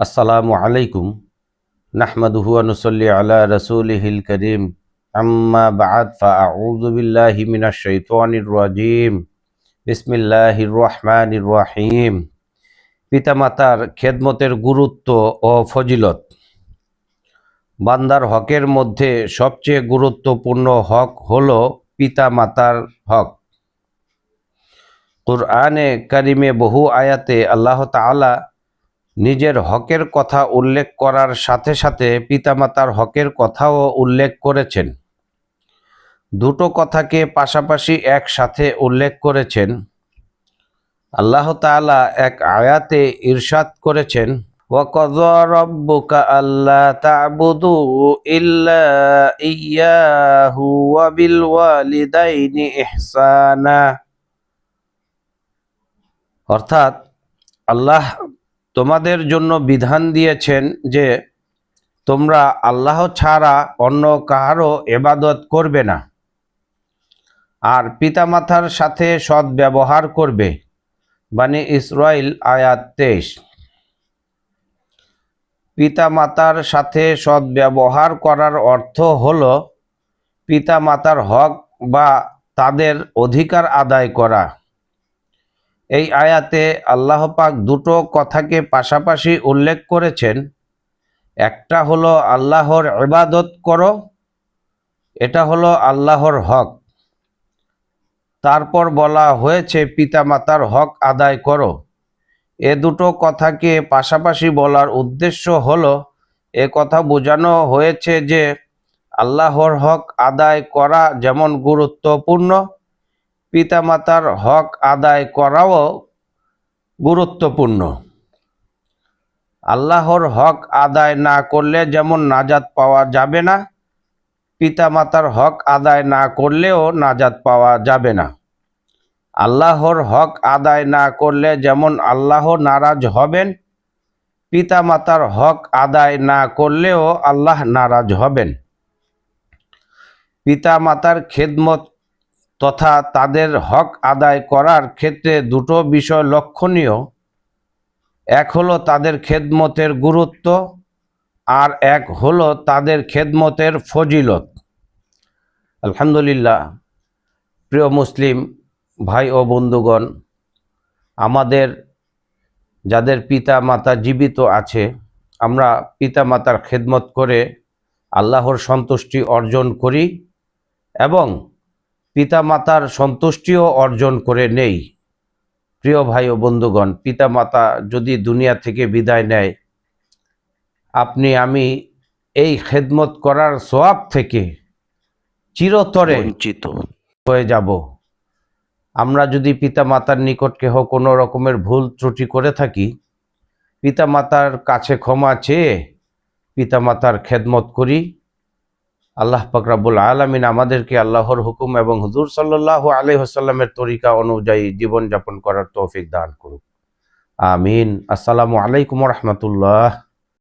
আসসালামু আলাইকুম নাহমাদুহু ওয়া নুসাল্লি আলা রাসূলিহিল কারীম আম্মা বা'দ ফাআউযু বিল্লাহি মিনাশ শাইতানির রাজীম বিসমিল্লাহির রহমানির রহিম। পিতামাতার খেদমতের গুরুত্ব ও ফজিলত। বান্দার হকের মধ্যে সবচেয়ে গুরুত্বপূর্ণ হক হলো পিতামাতার হক। কুরআনে কারিমে বহু আয়াতে আল্লাহ তাআলা নিজের হকের কথা উল্লেখ করার সাথে সাথে পিতামাতার হকের কথাও উল্লেখ করেছেন। দুটো কথাকে পাশাপাশি একসাথে উল্লেখ করেছেন। আল্লাহ তাআলা এক আয়াতে ইরশাদ করেছেন, ওয়াকাযা রাব্বুকা আল্লা তা'বুদু ইল্লা ইয়্যাহু ওয়া বিল ওয়ালিদাইনি ইহসানা। অর্থাৎ আল্লাহ তোমাদের জন্য বিধান দিয়েছেন যে তোমরা আল্লাহ ছাড়া অন্য কাহারও ইবাদত করবে না, আর পিতামাতার সাথে সৎ ব্যবহার করবে। বনী ইসরাইল আয়াত 23। পিতামাতার সাথে সৎ ব্যবহার করার অর্থ হলো পিতামাতার হক বা তাদের অধিকার আদায় করা। এই আয়াতে আল্লাহ পাক দুটো কথাকে পাশাপাশি উল্লেখ করেছেন। একটা হলো আল্লাহর ইবাদত করো, এটা হলো আল্লাহর হক। তারপর বলা হয়েছে পিতামাতার হক আদায় করো। এ দুটো কথাকে পাশাপাশি বলার উদ্দেশ্য হলো এ কথা বোঝানো হয়েছে যে আল্লাহর হক আদায় করা যেমন গুরুত্বপূর্ণ, পিতামাতার হক আদায় করাও গুরুত্বপূর্ণ। আল্লাহর হক আদায় না করলে যেমন নাজাত পাওয়া যাবে না, পিতামাতার হক আদায় না করলেও নাজাত পাওয়া যাবে না। আল্লাহর হক আদায় না করলে যেমন আল্লাহ নারাজ হবেন, পিতামাতার হক আদায় না করলেও আল্লাহ নারাজ হবেন। পিতামাতার খেদমত তথা তাদের হক আদায় করার ক্ষেত্রে দুটো বিষয় লক্ষণীয়। এক হলো তাদের খেদমতের গুরুত্ব, আর এক হলো তাদের খেদমতের ফজিলত। আলহামদুলিল্লাহ, প্রিয় মুসলিম ভাই ও বন্ধুগণ, আমাদের যাদের পিতা মাতা জীবিত আছে, আমরা পিতা মাতার খেদমত করে আল্লাহর সন্তুষ্টি অর্জন করি এবং পিতা মাতার সন্তুষ্টিও অর্জন করে নেই। প্রিয় ভাই ও বন্ধুগণ, পিতা মাতা যদি দুনিয়া থেকে বিদায় নেয়, আপনি আমি এই খেদমত করার সওয়াব থেকে চিরতরে বঞ্চিত হয়ে যাব। আমরা যদি পিতা মাতার নিকট কেহ কোনো রকমের ভুল ত্রুটি করে থাকি, পিতা মাতার কাছে ক্ষমা চেয়ে পিতা মাতার খেদমত করি। আল্লাহ পাক রব্বুল আলামিন আমাদেরকে আল্লাহর হুকুম এবং হুজুর সাল্লাল্লাহু আলাইহি ওয়াসাল্লামের তরিকা অনুযায়ী জীবনযাপন করার তৌফিক দান করুক। আমিন। আসসালামু আলাইকুম ওয়া রাহমাতুল্লাহ।